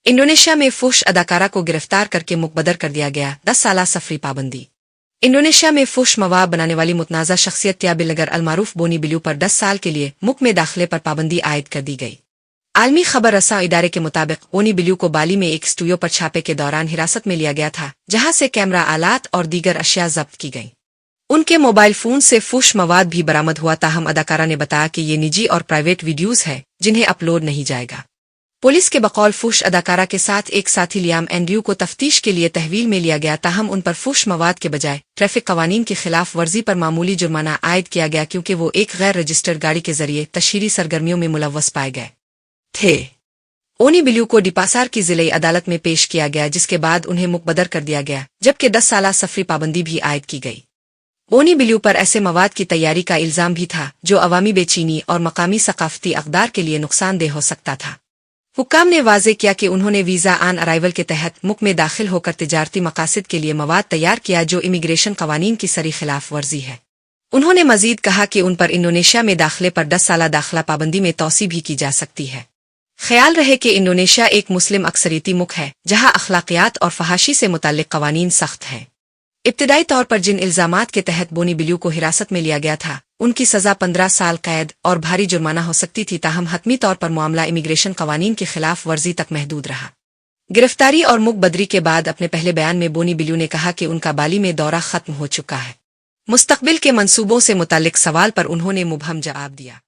Indonesia में फुश अदाकारा को गिरफ्तार करके मुकबदर कर दिया गया। 10 साला सफरी पाबंदी। इंडोनेशिया में फुश मवाद बनाने वाली मुतनाज़ा शख्सियत टिया बिलगर अलमारूफ बोनी बिलू पर 10 साल के लिए मुल्क में दाखिले पर पाबंदी आयद कर दी गई। आलमी खबर रसां इदारे के मुताबिक बोनी बिलू को बाली में एक स्टूडियो पर छापे के दौरान हिरासत में लिया गया था, जहां से कैमरा आलात और दीगर अशिया जब्त की गई। उनके मोबाइल फोन से फुश मवाद भी बरामद हुआ, ताहम अदाकारा ने बताया कि ये निजी और प्राइवेट वीडियोज है जिन्हें अपलोड नहीं जाएगा। पुलिस के बकौल फुश अदाकारा के साथ एक साथी लियाम एंड्रयू को तफ्तीश के लिए तहवील में लिया गया, ताहम उन पर फुश मवाद के बजाय ट्रैफिक कवानीन की खिलाफ वर्जी पर मामूली जुर्माना आयद किया गया, क्योंकि वो एक गैर रजिस्टर्ड गाड़ी के जरिए तशहीरी सरगर्मियों में मुलव्वस पाए गए थे। ओनी बिलू को डिपासार की जिले अदालत में पेश किया गया, जिसके बाद उन्हें मुकबदर कर दिया गया, जबकि 10 साला सफरी पाबंदी भी आयद की गई। ओनी बिलू पर ऐसे मवाद की तैयारी का इल्जाम भी था जो अवामी बेचीनी और मकामी सकाफती अक़दार के लिए नुकसानदेह हो सकता था। हुक्काम ने वाज़े किया कि उन्होंने वीज़ा ऑन अराइवल के तहत मुल्क में दाखिल होकर तिजारती मकासद के लिए मवाद तैयार किया, जो इमिग्रेशन कवानीन की सरी खिलाफ वर्जी है। उन्होंने मजीद कहा कि उन पर इंडोनेशिया में दाखिले पर 10 साला दाखिला पाबंदी में तौसी भी की जा सकती है। ख्याल रहे कि इंडोनेशिया एक मुस्लिम अक्सरियती मुल्क है, जहां अखलाकियात और फहाशी से मुताल्लिक कवानीन सख्त हैं। इब्तिदाई तौर पर जिन इल्जामात के तहत बोनी बिलू को हिरासत में लिया गया था, उनकी सजा 15 साल कैद और भारी जुर्माना हो सकती थी, ताहम हतमी तौर पर मामला इमिग्रेशन कवानीन की खिलाफ वर्जी तक महदूद रहा। गिरफ्तारी और मुकबदरी के बाद अपने पहले बयान में बोनी बिलू ने कहा कि उनका बाली में दौरा खत्म हो चुका है। मुस्तकबिल के मंसूबों से मुताल्लिक सवाल पर उन्होंने मुबहम जवाब दिया।